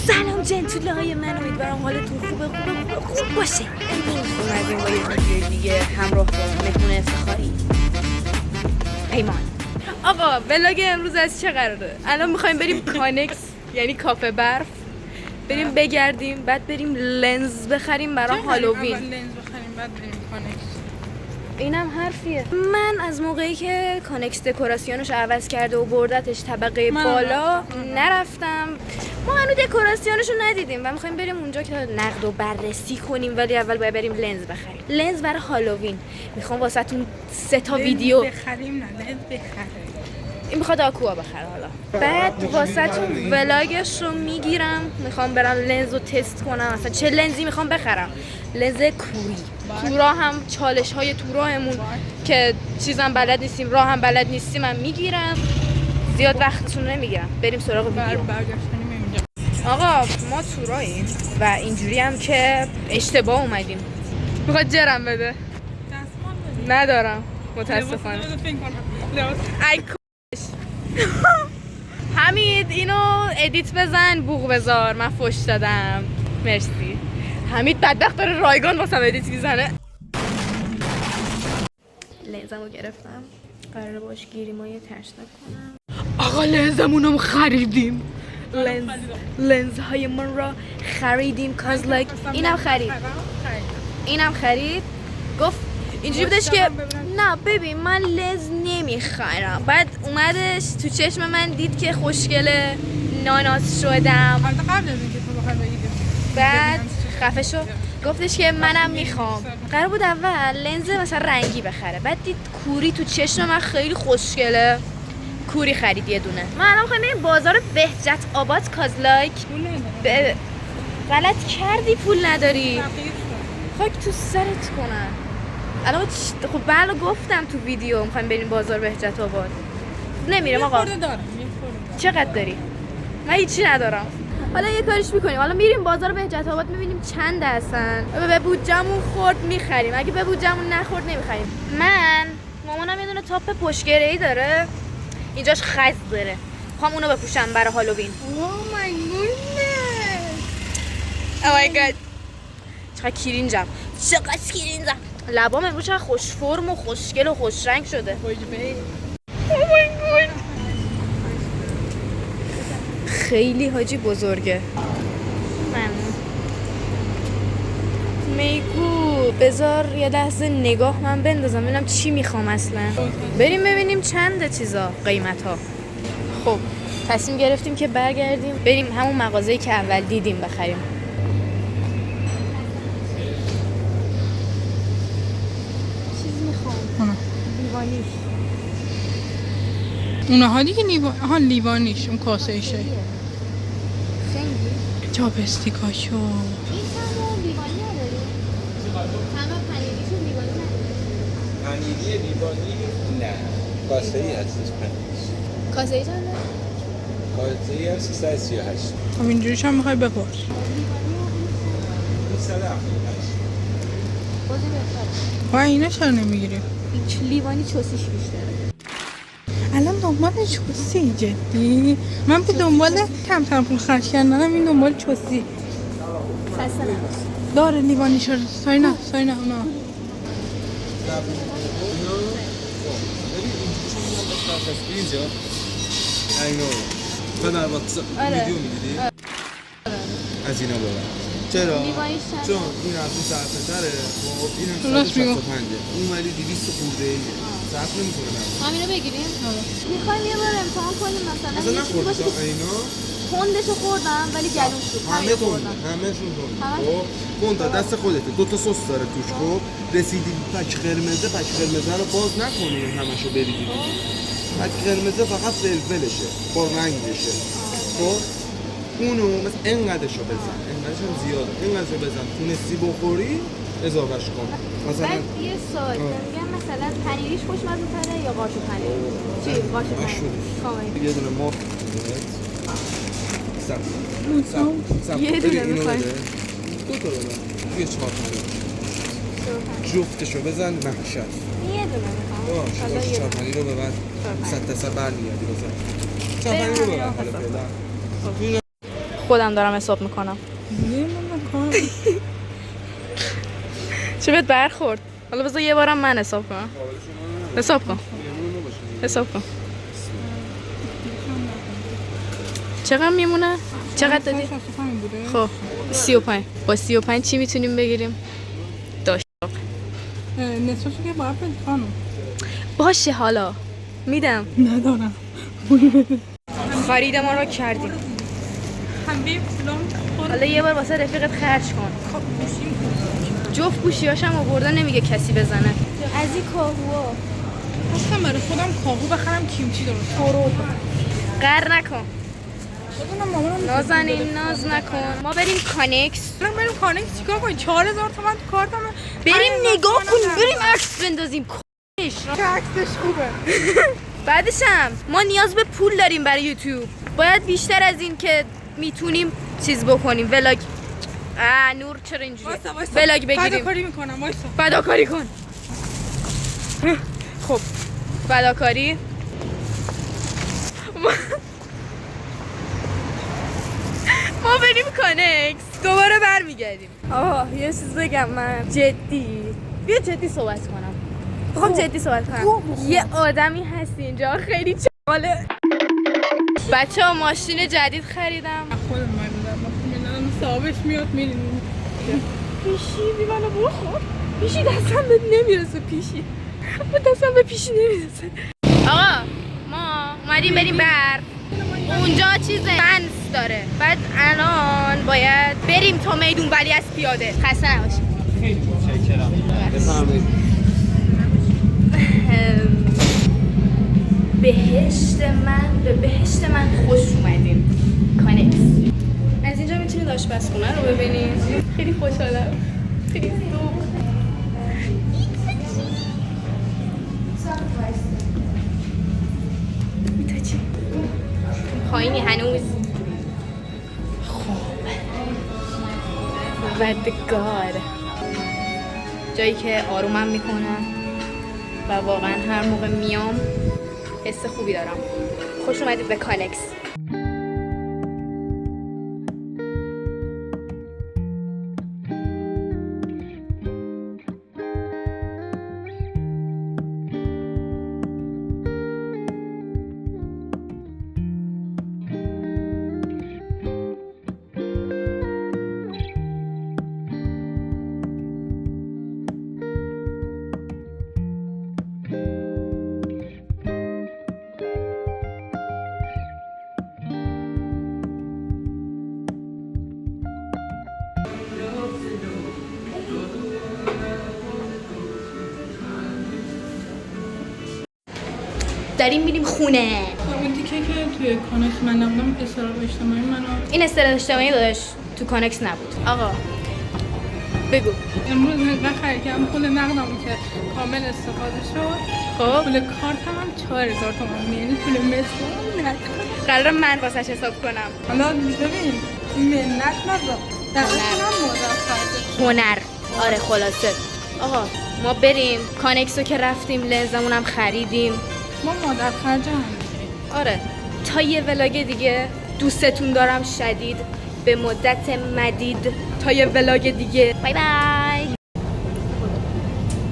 سلام جنتوله های من، امیدوارم حالتون خوب باشه. امروز اومدیم با یه ویدیو دیگه همراه با مهمون افتخاری پیمان. آقا ولاگ امروز از چه قراره؟ الان میخوایم بریم کانکس یعنی کافه برف، بریم بگردیم، بعد بریم لنز بخریم برای هالووین. اول لنز بخریم بعد بریم کانکس. اینم حرفیه. من از موقعی که کانکس دکوراسیونش عوض کرده و بردتش طبقه بالا نرفتم. ما هنوز دکوراسیونشو ندیدیم و میخوایم بریم اونجا که نقد و بررسی کنیم، ولی اول باید بریم لنز بخریم. لنز برای هالووین. میخوام واسهتون 3 تا ویدیو بخریم، نه لنز بخریم. این میخواد آکوا بخره حالا. بعد واسهتون ولاگش رو میگیرم. میخوام برم لنز رو تست کنم، اصلا چه لنزی میخوام بخرم. لنز کوری. تو راه هم چالش های تو راهمون که چیزم بلد نیستیم، راه هم بلد نیستیم من میگیرم. زیاد وقتتون نمیگیرم، بریم سراغ ویدیو. آقا ما تو راهیم و اینجوری هم که اشتباه اومدیم. میخواد جرم بده. ندارم متاسفانه. ای حمید اینو ادیت بزن، بوق بذار، من فوش دادم. مرسی. حمید بدبخت داره رایگان واسم ادیت میزنه. لنزمو گرفتم، قراره باش گیریمای ترش نکنم. آقا لنزمونم خریدیم. لنزهای من را خریدیم. کاز لایک اینم خرید. گفت اینجوری بودش که نه ببین من لنز نمیخرم. بعد اومدش تو چشم من دید که خوشگله، ناناس شدم. قبل از اینکه تو بخوای بگیری بعد خفه شو. گفتش که منم میخوام. قرار بود اول لنز مثلا رنگی بخره، بعد دید کوری تو چشم من خیلی خوشگله، کوری خرید یه دونه. من الان میخوایم بریم بازار بهجت آباد کازلایک. غلط کردی پول نداری. خاک تو سرت کنن. الان خب بله گفتم تو ویدیو میخوایم بریم بازار بهجت آباد. نمیرم آقا. چقدر داری؟ من هیچی ندارم. حالا یه کاریش میکنیم، حالا میریم بازار بهجت آباد میبینیم چند هستن. به بودجمون خورد میخریم، اگه به بودجمون نخورد نمیخریم. من مامانم یه دونه تاپ پشتگره‌ای داره، اینجاش خز داره، میخوام اونو بپوشم برای هالووین. اوه مای گودنس. او مای گاد. چقدر کیرینجم. لبام امروز چقدر خوش فرم و خوشگل و خوش رنگ شده. خیلی حاجی بزرگه. ممنون. میگو بذار یه لحظه نگاه من بندازم ببینم چی میخوام اصلا. بریم ببینیم چنده چیزا، قیمت ها. خب تصمیم گرفتیم که برگردیم بریم همون مغازه‌ای که اول دیدیم بخریم. چیز میخوام لیوانیش. اونها دیگه لیوانیش، اون کاسه ایشه. خیلی چاپستیکاشو. این همون لیوانی نداری؟ همه پنیریشون لیوانی نداری؟ پنیری لیوانی نه، کاسه ای هستش پنیریش. کاسه ای چنده؟ کاسه ای هست 338. خب اینجوریش هم میخوای بپرس. 378. بازی بهتره. و اینا چرا نمیگیری؟ این لیوانی چوسیش بیشتره. الان دنبال چوسی جدی؟ من به دنبال کمتر پول خرج کردنم، این دنبال چوسی خسته نباش. داره لیوانی شد. ساینا اونا اینجا اینو تو در واتس ویدیو می‌دیدی؟ از اینا ببر. چرا؟ لیوانیش چند؟ چون این از اون صرفه تره، خب این هم راست میگم. 165 اون ولی 200 خورده ایه، صرف نمی‌کنه نه. همینو بگیریم؟ میخوایم یه بار امتحان کنیم مثلا اصلا یه چیزی باشه نخوردی که اینا؟ تندشو خوردم ولی گلوم شد. همه تونده، همه‌شون تونده. خب تونده دست خودته، 2 تا سس داره توش. خب رسیدی پک قرمزه رو باز نکنی همشو بریزی. پک قرمزه فقط فلفلشه با رنگشه. خب اونو مثلا اینقدرشو بزن، اینقدرش هم زیاده، اینقدرشو بزن، تونستی بخوری اضافهش کن. مثلا بعد یه سوال میگم مثلا پنیریش خوشمزه تره یا قاشق پنیر؟ چی قاشق پنیر؟ کامل. یه دونه مرغ یه دونه میخوای؟ 2 تا بزن، یه 4 تا جفتشو بزن محشر. یه دونه میخوام. باشه 4 تا رو ببر 100 درصد برمیگردی بزن. 4 تا رو ببر حالا فعلا. خودم دارم حساب میکنم. چه بهت برخورد؟ حالا بذار یه بارم من حساب کنم. حساب کن. حساب کن. چقدر میمونه؟ چقدر دادی؟ خب 35. با 35 چی میتونیم بگیریم؟ داشت. نصفشو که باید بدی خانم. باشه حالا میدم. ندارم. خرید ما رو کردیم. حبیب فلان حالا یه بار واسه رفیقت خرج کن. خب گوشیم جفت گوشیاشم آوردن نمیگه کسی بزنه. از این کاهوها خواستم برای خودم کاهو بخرم کیمچی درست. تورو قر نکن. بدونم مامانم نازنین ناز نکن. ما بریم کانکس. بریم کانکس چیکار کنیم؟ 4000 تومان تو کارتمه. بریم نگاه کنیم. بریم عکس بندازیم. کش. چه عکسش خوبه. بعدشم ما نیاز به پول داریم برای یوتیوب. باید بیشتر از این که میتونیم چیز بکنیم. ولاگ. نور چرا اینجوری؟ ولاگ بگیریم. فداکاری میکنم وایسا. فداکاری کن. خب فداکاری. ما بریم کانکس. دوباره برمیگردیم. آها یه چیز بگم من جدی. بیا جدی صحبت کنم. میخوام جدی صحبت کنم. یه آدمی هست اینجا خیلی چاله. بچه‌ها ماشین جدید خریدم. خودم میدونم صاحبش میاد میریم. پیشی بی منو بخور. پیشی دستم به نمیرسه. پیشی دستم به پیشی نمیرسه. آقا ما اومدیم بریم برق. اونجا چیزه فنس داره. بعد الان باید بریم تا میدون ولی از پیاده. خسته نباشیم. خیلی متشکرم. بفرمایید. به بهشت من خوش اومدین. کانکس. از اینجا میتونید آشپزخونه رو ببینید. خیلی خوشحالم. خیلی ذوق. میتاچی پایینی هنوز. خوب وردگار جایی که آرومم میکنه و واقعا هر موقع میام حس خوبی دارم. خوش اومدید به کانکس. داریم میریم خونه. این تیکه که توی کانکس من نبودم استراحت اجتماعی منو این استراحت اجتماعی داشت تو کانکس نبود. آقا بگو. امروز من خریدم پول نقدم که کامل استفاده شد. خب پول کارتم هم 4000 تومان. یعنی پول مترو نه. قراره من واسش حساب کنم. حالا ببین منت نذار. دقیقاً مادر خرجه. هنر. آره خلاصه آقا ما بریم کانکسو که رفتیم لنزمونم خریدیم. ما مادر خرجه هم میگیریم. آره تا یه ولاگ دیگه. دوستتون دارم شدید. به مدت مدید تا یه ولاگ دیگه. بای بای.